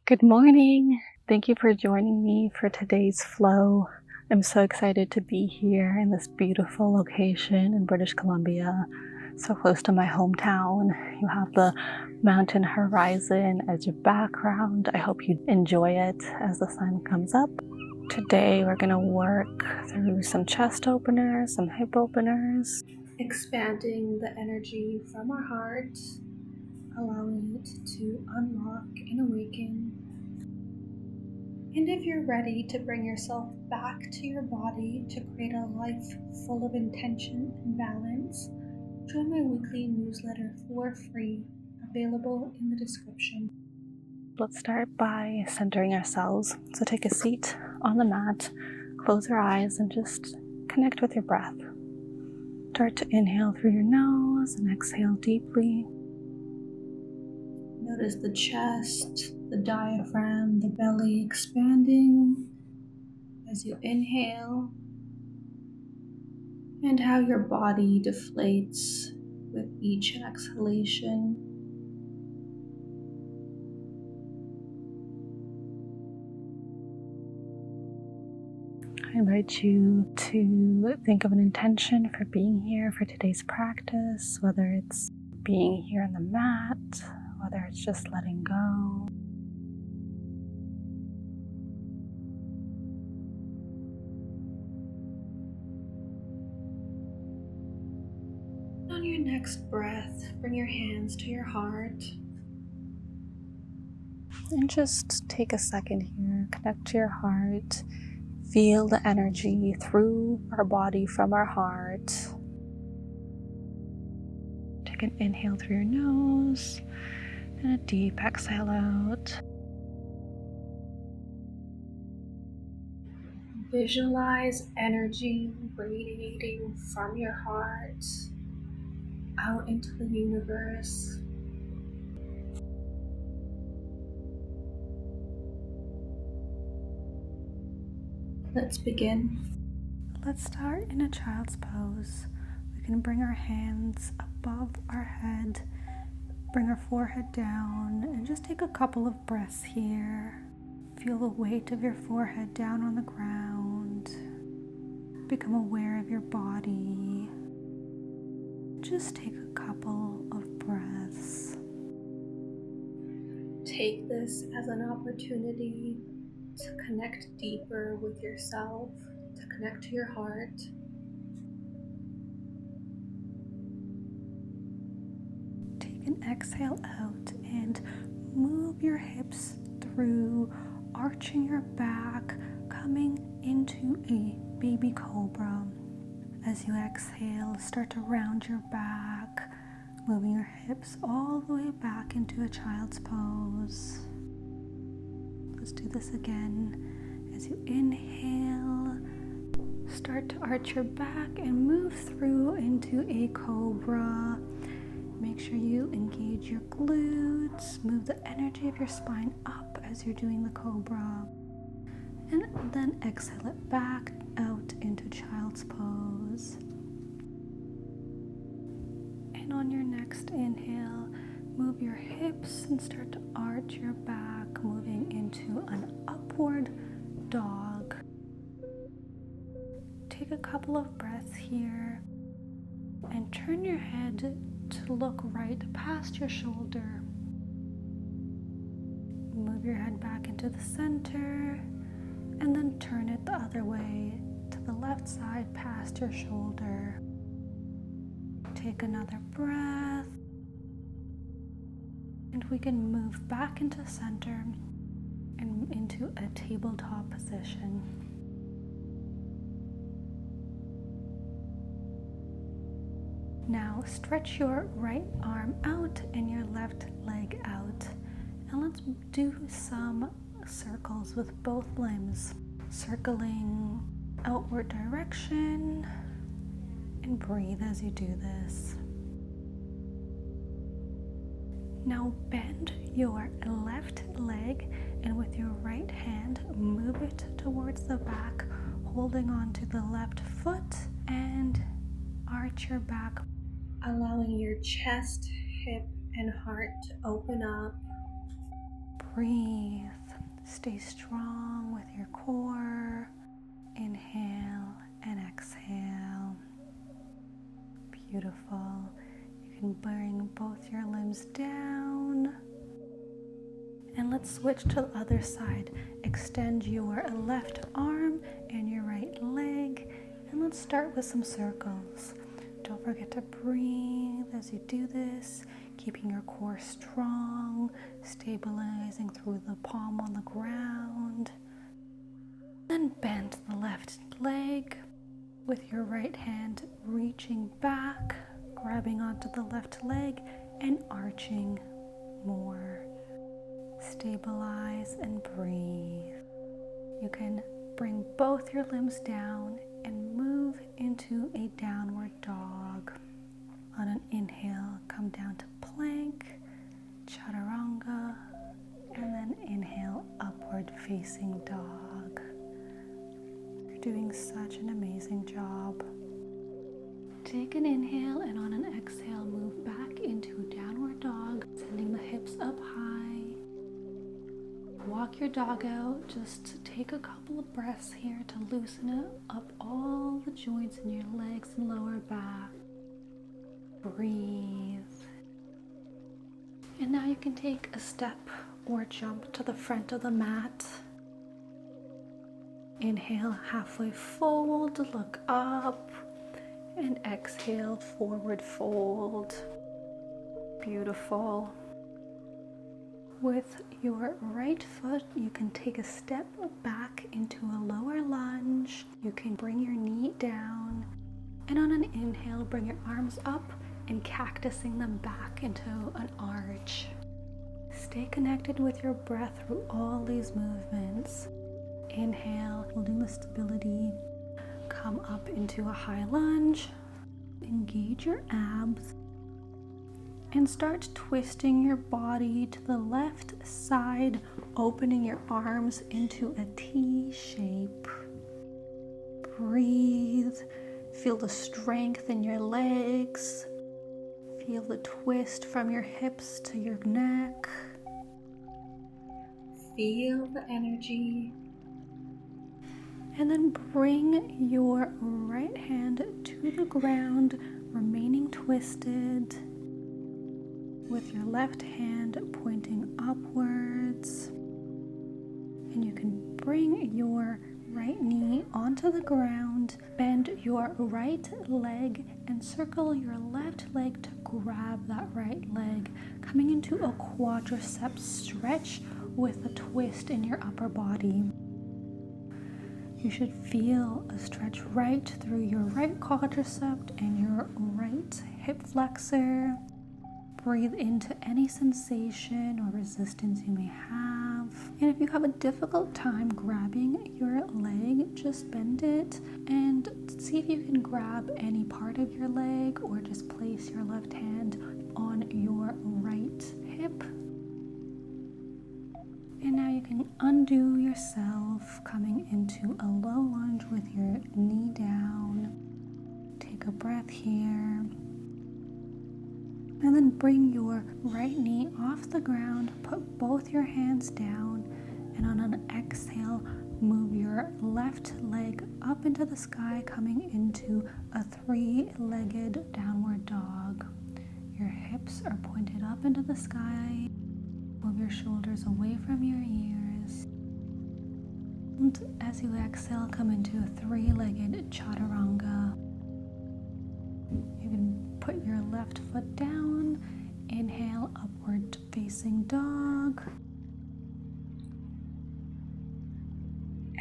Good morning. Thank you for joining me for today's flow. I'm so excited to be here in this beautiful location in British Columbia, so close to my hometown. You have the mountain horizon as your background. I hope you enjoy it as the sun comes up. Today we're going to work through some chest openers, some hip openers, expanding the energy from our heart, allowing it to unlock and awaken. And if you're ready to bring yourself back to your body to create a life full of intention and balance, join my weekly newsletter for free, available in the description. Let's start by centering ourselves. So take a seat on the mat, close your eyes, and just connect with your breath. Start to inhale through your nose and exhale deeply. Notice the chest, the diaphragm, the belly expanding as you inhale, and how your body deflates with each exhalation. I invite you to think of an intention for being here for today's practice, whether it's being here on the mat, whether it's just letting go. On your next breath, bring your hands to your heart and just take a second here, connect to your heart, feel the energy through our body from our heart. Take an inhale through your nose and a deep exhale out. Visualize energy radiating from your heart out into the universe. Let's begin. Let's start in a child's pose. We can bring our hands above our head, bring our forehead down, and just take a couple of breaths here. Feel the weight of your forehead down on the ground. Become aware of your body. Just take a couple of breaths. Take this as an opportunity to connect deeper with yourself, to connect to your heart. Take an exhale out and move your hips through, arching your back, coming into a baby cobra. As you exhale, start to round your back, moving your hips all the way back into a child's pose. Let's do this again. As you inhale, start to arch your back and move through into a cobra. Make sure you engage your glutes, move the energy of your spine up as you're doing the cobra. And then exhale it back out into child's pose. And on your next inhale, move your hips and start to arch your back, moving into an upward dog. Take a couple of breaths here and turn your head to look right past your shoulder. Move your head back into the center and then turn it the other way to the left side past your shoulder. Take another breath. And we can move back into center and into a tabletop position. Now stretch your right arm out and your left leg out. And let's do some circles with both limbs, circling outward direction, and breathe as you do this. Now bend your left leg and with your right hand move it towards the back, holding on to the left foot, and arch your back, allowing your chest, hip, and heart to open up. Breathe. Stay strong with your core. Inhale and exhale. Beautiful. You can bring both your limbs down. And let's switch to the other side. Extend your left arm and your right leg. And let's start with some circles. Don't forget to breathe as you do this, keeping your core strong, stabilizing through the palm on the ground. Then bend the left leg with your right hand reaching back, grabbing onto the left leg and arching more. Stabilize and breathe. You can bring both your limbs down and move into a downward dog. On an inhale, come down to plank, chaturanga, and then inhale, upward facing dog. You're doing such an amazing job. Take an inhale, and on an exhale, move back into downward dog, sending the hips up high. Walk your dog out. Just take a couple of breaths here to loosen it up all the joints in your legs and lower back. Breathe. And now you can take a step or jump to the front of the mat. Inhale, halfway fold, look up, and exhale, forward fold. Beautiful. With your right foot, you can take a step back into a lower lunge. You can bring your knee down, and on an inhale, bring your arms up and cactusing them back into an arch. Stay connected with your breath through all these movements. Inhale, holding the stability. Come up into a high lunge. Engage your abs. And start twisting your body to the left side, opening your arms into a T shape. Breathe. Feel the strength in your legs. Feel the twist from your hips to your neck. Feel the energy. And then bring your right hand to the ground, remaining twisted, with your left hand pointing upwards. And you can bring your right knee onto the ground, bend your right leg and circle your left leg to grab that right leg, coming into a quadriceps stretch with a twist in your upper body. You should feel a stretch right through your right quadricep and your right hip flexor. Breathe into any sensation or resistance you may have. And if you have a difficult time grabbing your leg, just bend it and see if you can grab any part of your leg, or just place your left hand on your right hip. And now you can undo yourself, coming into a low lunge with your knee down. Take a breath here. And then bring your right knee off the ground, put both your hands down, and on an exhale, move your left leg up into the sky, coming into a three-legged downward dog. Your hips are pointed up into the sky. Move your shoulders away from your ears. And as you exhale, come into a three-legged chaturanga. You can put your left foot down. Inhale, upward facing dog.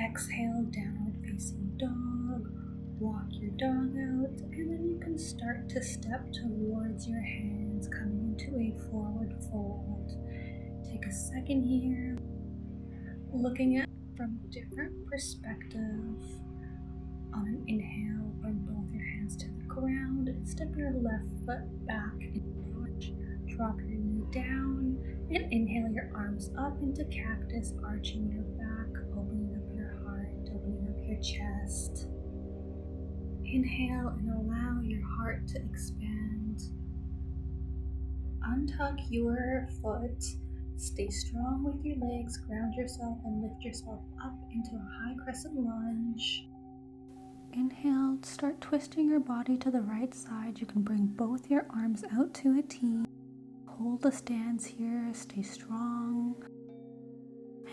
Exhale, downward facing dog. Walk your dog out, and then you can start to step towards your hands, coming into a forward fold. Take a second here, looking at from a different perspective. On an inhale, bring both your hands to the ground and step your left foot back in launch. Drop your knee down and inhale your arms up into cactus, arching your back, opening up your heart, opening up your chest. Inhale and allow your heart to expand. Untuck your foot, Stay strong with your legs, ground yourself and lift yourself up into a high crescent lunge. Inhale, start twisting your body to the right side. You can bring both your arms out to a T. Hold the stance here, stay strong.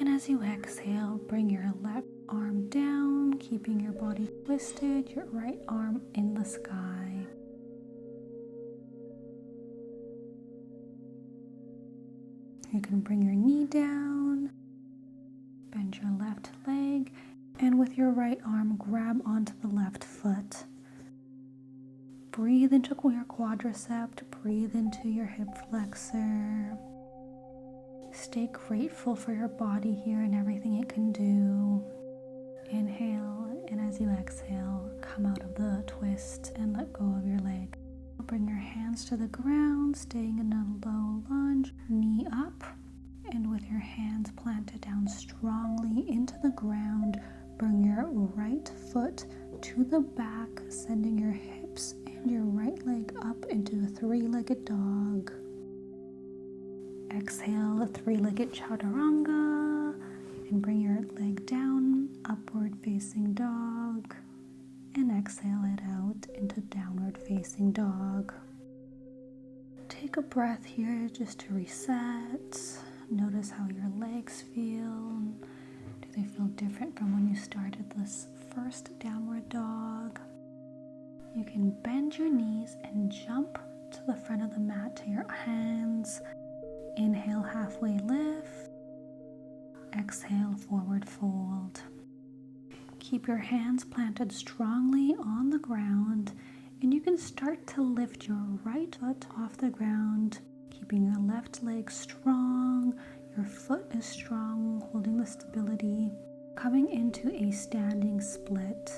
And as you exhale, bring your left arm down, keeping your body twisted, your right arm in the sky. You can bring your knee down, bend your left leg, and with your right arm, grab onto the left foot. Breathe into your quadricep, breathe into your hip flexor. Stay grateful for your body here and everything it can do. Inhale, and as you exhale, come out of the twist and let go of your leg. Bring your hands to the ground, staying in a low lunge, knee up, and with your hands planted down strongly into the ground, bring your right foot to the back, sending your hips and your right leg up into a three-legged dog. Exhale, a three-legged chaturanga, and bring your leg down, upward facing dog, and exhale it out into downward facing dog. Take a breath here just to reset. Notice how your legs feel. Do they feel different from when you started this first downward dog? You can bend your knees and jump to the front of the mat to your hands. Inhale, halfway lift. Exhale, forward fold. Keep your hands planted strongly on the ground, and you can start to lift your right foot off the ground, keeping your left leg strong. Your foot is strong, holding the stability. Coming into a standing split.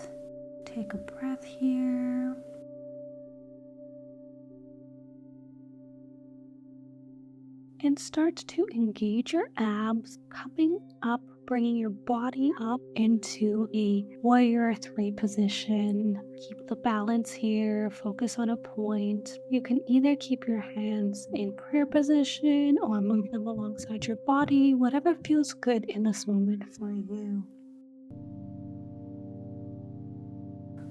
Take a breath here. And start to engage your abs, coming up, bringing your body up into a warrior 3 position. Keep the balance here, focus on a point. You can either keep your hands in prayer position or move them alongside your body, whatever feels good in this moment for you.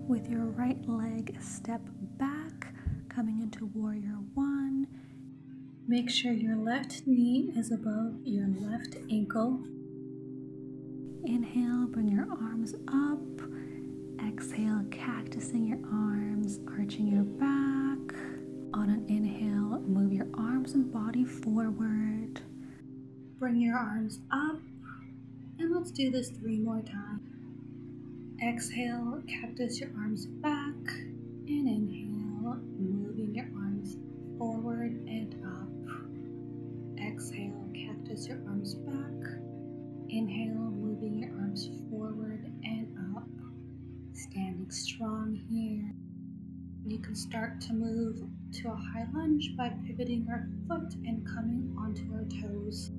With your right leg, step back, coming into warrior 1. Make sure your left knee is above your left ankle. Inhale, bring your arms up. Exhale, cactusing your arms, arching your back. On an inhale, move your arms and body forward. Bring your arms up, and let's do this 3 more times. Exhale, cactus your arms back, and inhale, moving your arms forward and up. Exhale, cactus your arms back. Inhale, moving your arms forward and up. Standing strong here. You can start to move to a high lunge by pivoting our foot and coming onto our toes.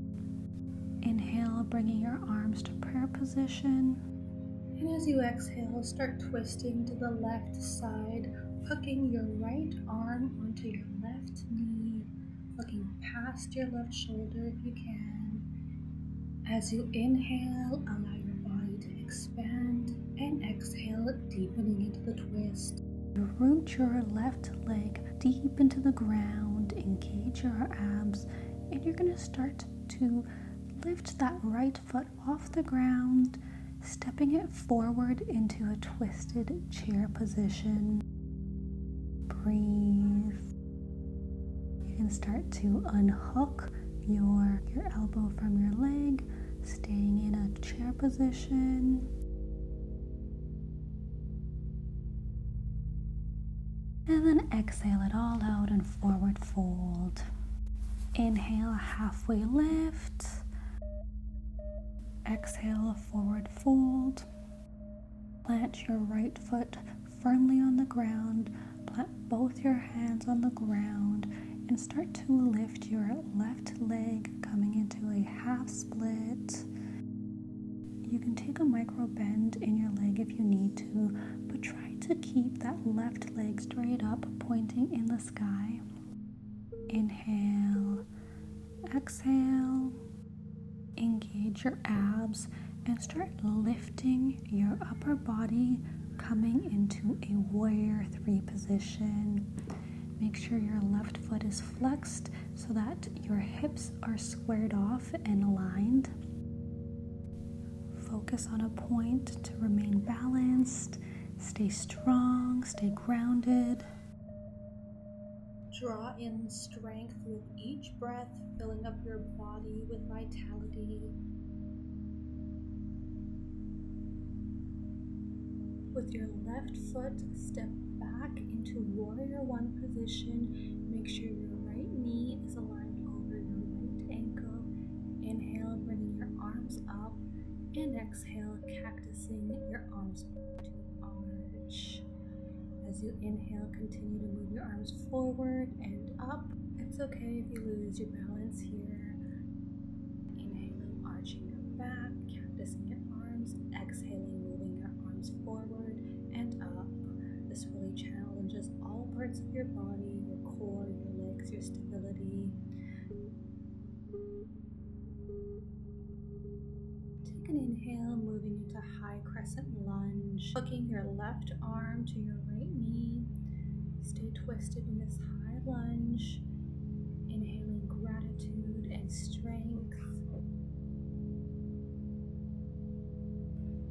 Inhale, bringing your arms to prayer position. And as you exhale, start twisting to the left side, hooking your right arm onto your left knee, looking past your left shoulder if you can. As you inhale, allow your body to expand, and exhale, deepening into the twist. Root your left leg deep into the ground, engage your abs, and you're going to start to lift that right foot off the ground, stepping it forward into a twisted chair position. Breathe. You can start to unhook your elbow from your leg, staying in a chair position. And then exhale it all out and forward fold. Inhale, halfway lift. Exhale, forward fold. Plant your right foot firmly on the ground. Plant both your hands on the ground and start to lift your left leg, coming into a half split. You can take a micro bend in your leg if you need to, but try to keep that left leg straight up, pointing in the sky. Inhale, exhale, Engage your abs and start lifting your upper body, coming into a warrior 3 position. Make sure your left foot is flexed so that your hips are squared off and aligned. Focus on a point to remain balanced. Stay strong, stay grounded. Draw in strength with each breath, filling up your body with vitality. With your left foot, step back into warrior 1 position. Make sure your right knee is aligned over your right ankle. Inhale, bringing your arms up, and exhale, cactusing your arms to arch. As you inhale, continue to move your arms forward and up. It's okay if you lose your balance here. Inhaling, arching your back, cactusing your arms. Exhaling, moving your arms forward and up. This really challenges all parts of your body, your core, your legs, your stability. Take an inhale, moving into high crescent lunge, hooking your left arm to your right knee. Stay twisted in this high lunge, inhaling gratitude and strength,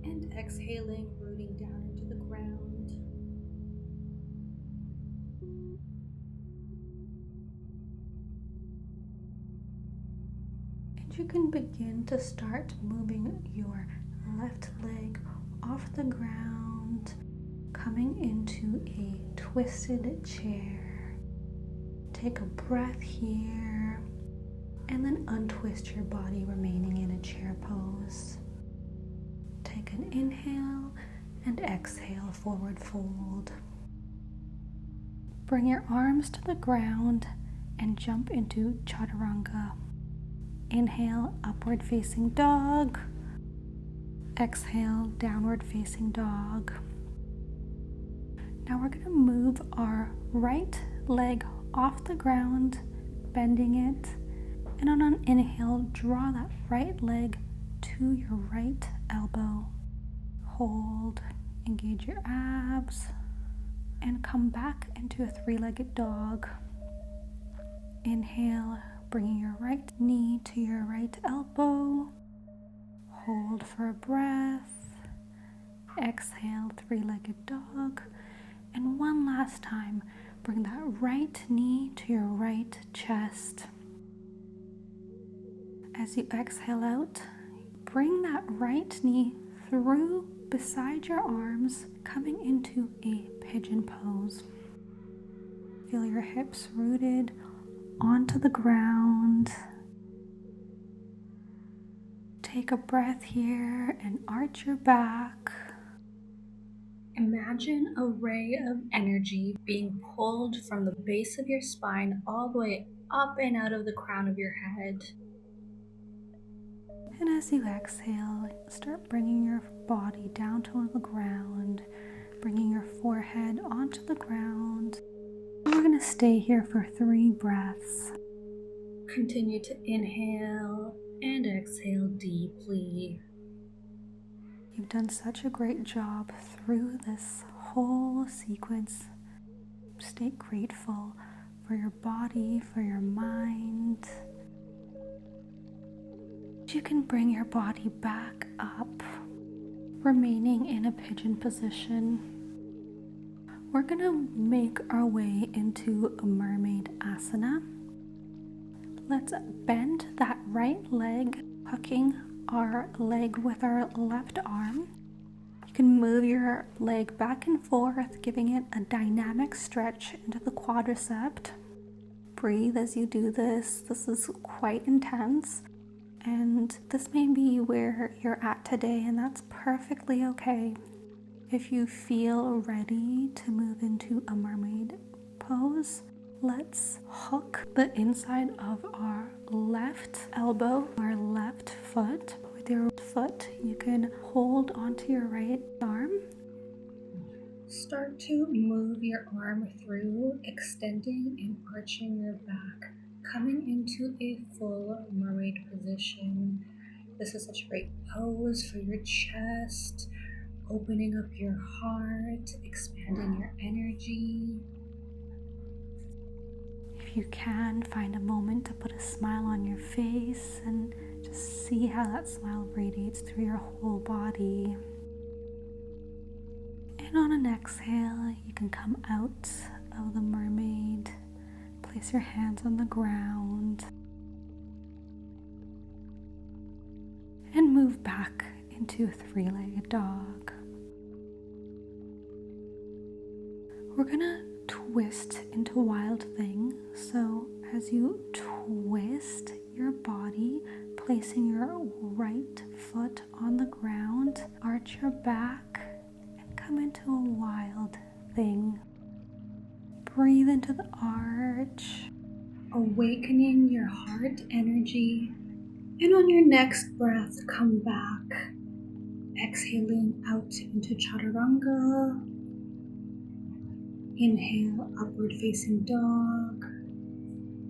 and exhaling, rooting down into the ground. And you can begin to start moving your left leg off the ground, coming into a twisted chair. Take a breath here, and then untwist your body, remaining in a chair pose. Take an inhale and exhale, forward fold. Bring your arms to the ground and jump into chaturanga. Inhale, upward facing dog. Exhale, downward facing dog. Now we're going to move our right leg off the ground, bending it, and on an inhale, draw that right leg to your right elbow. Hold, engage your abs, and come back into a 3-legged dog. Inhale, bringing your right knee to your right elbow. Hold for a breath. Exhale, 3-legged dog. And one last time, bring that right knee to your right chest. As you exhale out, bring that right knee through beside your arms, coming into a pigeon pose. Feel your hips rooted onto the ground. Take a breath here and arch your back. Imagine a ray of energy being pulled from the base of your spine all the way up and out of the crown of your head. And as you exhale, start bringing your body down to the ground, bringing your forehead onto the ground. We're going to stay here for 3 breaths. Continue to inhale and exhale deeply. You've done such a great job through this whole sequence. Stay grateful for your body, for your mind. You can bring your body back up, remaining in a pigeon position. We're going to make our way into a mermaid asana. Let's bend that right leg, hooking our leg with our left arm. You can move your leg back and forth, giving it a dynamic stretch into the quadricep. Breathe as you do this. This is quite intense, and this may be where you're at today, and that's perfectly okay. If you feel ready to move into a mermaid pose, let's hook the inside of our left elbow, our left foot. With your foot, you can hold onto your right arm. Start to move your arm through, extending and arching your back, coming into a full mermaid position. This is such a great pose for your chest, opening up your heart, expanding your energy. If you can, find a moment to put a smile on your face and just see how that smile radiates through your whole body. And on an exhale, you can come out of the mermaid, place your hands on the ground, and move back into a three-legged dog. We're gonna twist into Wild Thing. So as you twist your body, placing your right foot on the ground, arch your back and come into a Wild Thing. Breathe into the arch, Awakening your heart energy. And on your next breath, come back. Exhaling out into Chaturanga. Inhale, upward facing dog.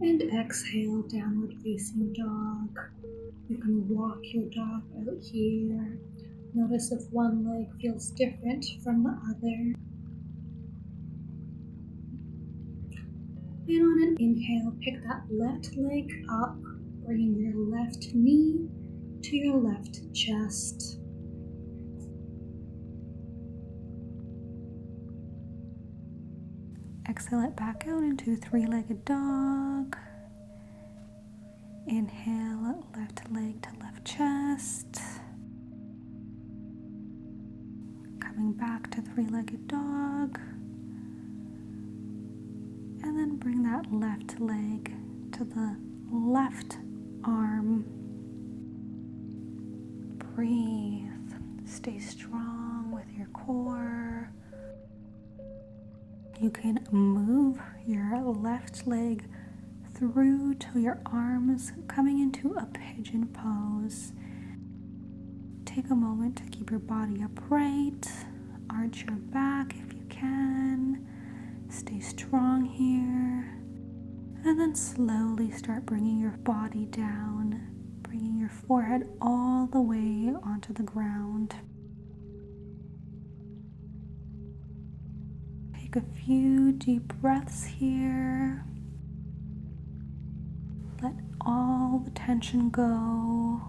And exhale, downward facing dog. You can walk your dog out here. Notice if one leg feels different from the other. And on an inhale, pick that left leg up, bringing your left knee to your left chest. exhale it back out into three-legged dog. Inhale, left leg to left chest. Coming back to three-legged dog. And then bring that left leg to the left arm. Breathe. Stay strong with your core. You can move your left leg through to your arms, coming into a pigeon pose. Take a moment to keep your body upright. Arch your back if you can. Stay strong here. And then slowly start bringing your body down, bringing your forehead all the way onto the ground. Take a few deep breaths here. Let all the tension go.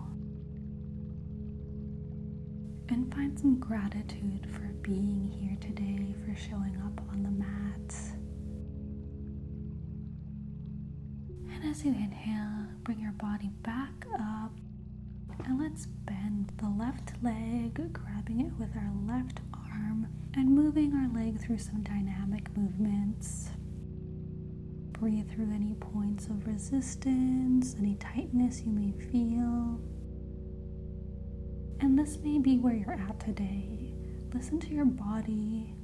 And find some gratitude for being here today, for showing up on the mat. And as you inhale, bring your body back up. And let's bend the left leg, grabbing it with our left arm and moving our leg through some dynamic movements. Breathe through any points of resistance, any tightness you may feel. And this may be where you're at today. Listen to your body,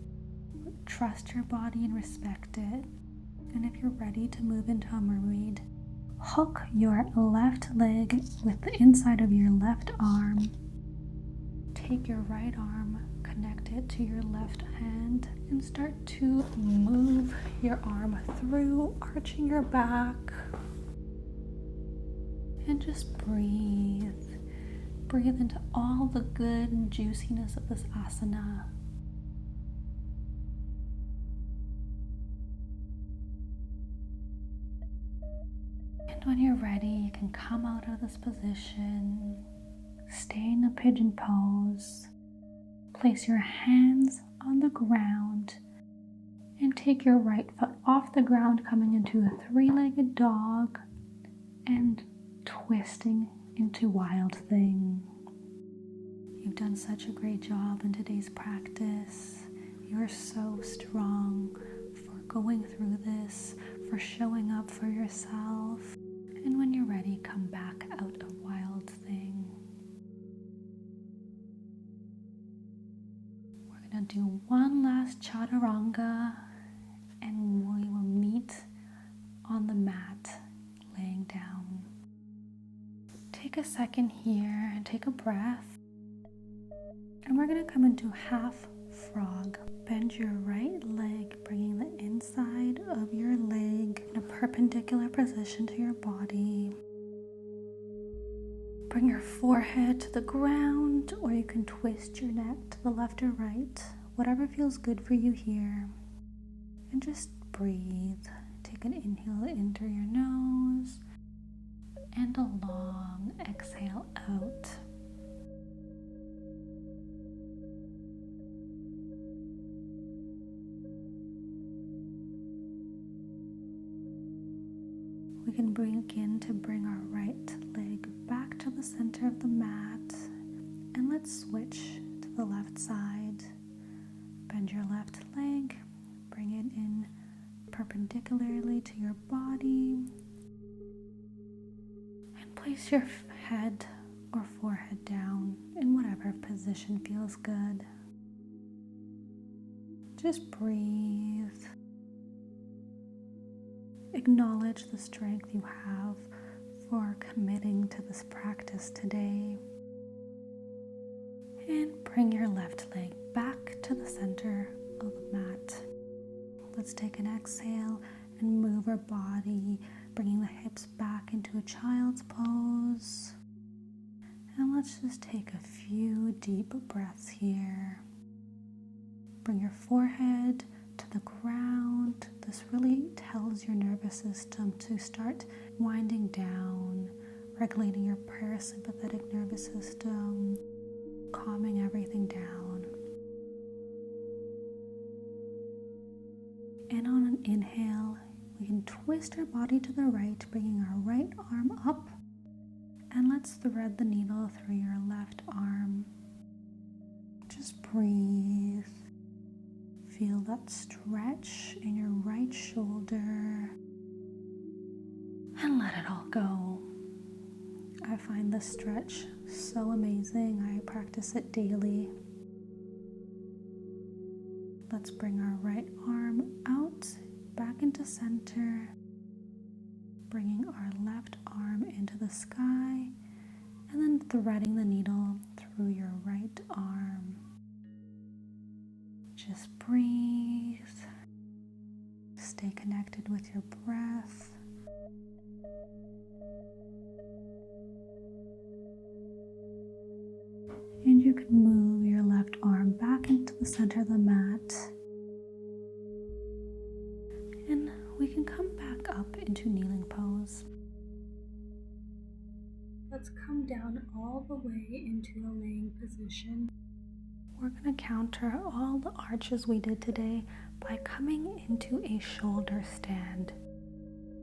trust your body and respect it. And if you're ready to move into a mermaid, hook your left leg with the inside of your left arm. Take your right arm, connect it to your left hand, and start to move your arm through, arching your back. And just breathe. Breathe into all the good and juiciness of this asana. And when you're ready, you can come out of this position, stay in a pigeon pose, place your hands on the ground, and take your right foot off the ground, coming into a three-legged dog and twisting into Wild Thing. You've done such a great job in today's practice. You're so strong for going through this, for showing up for yourself. And when you're ready, come back out of Wild Thing. We're going to do one last chaturanga, and we will meet on the mat, laying down. Take a second here and take a breath. And we're going to come into half frog. Bend your right leg, bringing the inside of your leg in a perpendicular position to your body. Bring your forehead to the ground, or you can twist your neck to the left or right, whatever feels good for you here. And just breathe. Take an inhale in through your nose and a long exhale out. We can begin to bring our right leg back to the center of the mat, and let's switch to the left side. Bend your left leg, bring it in perpendicularly to your body, and place your head or forehead down in whatever position feels good. Just breathe. Acknowledge the strength you have for committing to this practice today. And bring your left leg back to the center of the mat. Let's take an exhale and move our body, bringing the hips back into a child's pose. And let's just take a few deep breaths here. Bring your forehead to the ground. This really tells your nervous system to start winding down, regulating your parasympathetic nervous system, calming everything down. And on an inhale, we can twist our body to the right, bringing our right arm up, and let's thread the needle through your left arm. Just breathe. Feel that stretch in your right shoulder and let it all go. I find this stretch so amazing. I practice it daily. Let's bring our right arm out, back into center, bringing our left arm into the sky, and then threading the needle through your right arm. Just breathe. Stay connected with your breath. And you can move your left arm back into the center of the mat. And we can come back up into kneeling pose. Let's come down all the way into a laying position. We're going to counter all the arches we did today by coming into a shoulder stand.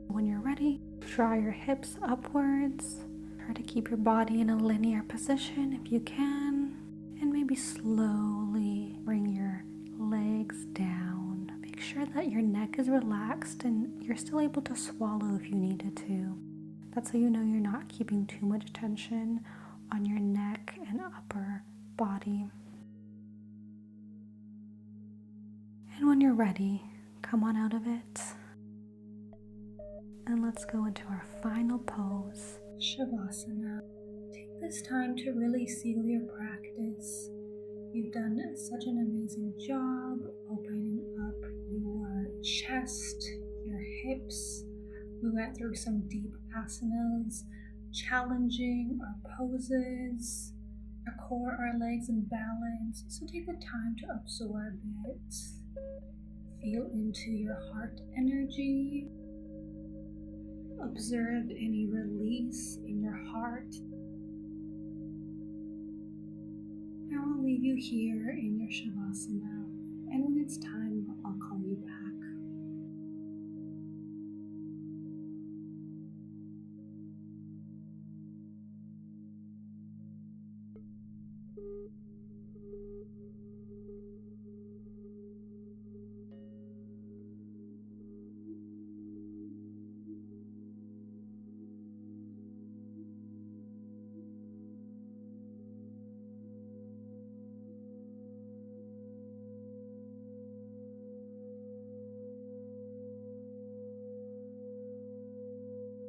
When you're ready, draw your hips upwards. Try to keep your body in a linear position if you can. And maybe slowly bring your legs down. Make sure that your neck is relaxed and you're still able to swallow if you needed to. That's how you know you're not keeping too much tension on your neck and upper body. And when you're ready, come on out of it. And let's go into our final pose. Shavasana. Take this time to really seal your practice. You've done such an amazing job opening up your chest, your hips. We went through some deep asanas, challenging our poses, our core, our legs in balance. So take the time to absorb it. Feel into your heart energy. Observe any release in your heart. Now I'll leave you here in your Shavasana, and when it's time, I'll call you back.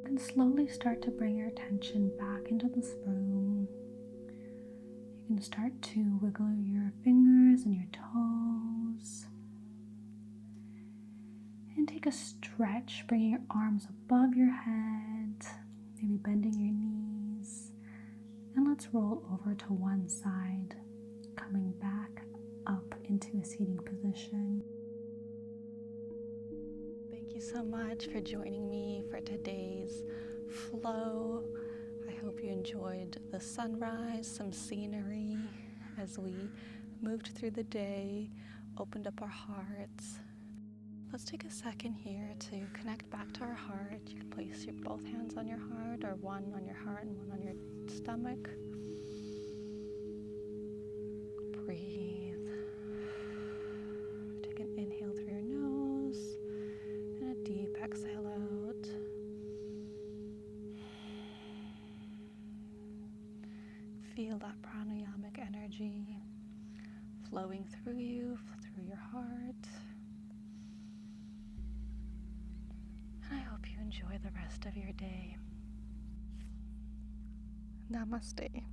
And slowly start to bring your attention back into this room. You can start to wiggle your fingers and your toes. And take a stretch, bringing your arms above your head, maybe bending your knees. And let's roll over to one side, coming back up into a seating position. Thank you so much for joining me for today's flow. I hope you enjoyed the sunrise, some scenery as we moved through the day, opened up our hearts. Let's take a second here to connect back to our heart. You can place your both hands on your heart, or one on your heart and one on your stomach. Breathe. Take an inhale through your nose and a deep exhale out. Feel that pranayamic energy flowing through you, through your heart. And I hope you enjoy the rest of your day. Namaste.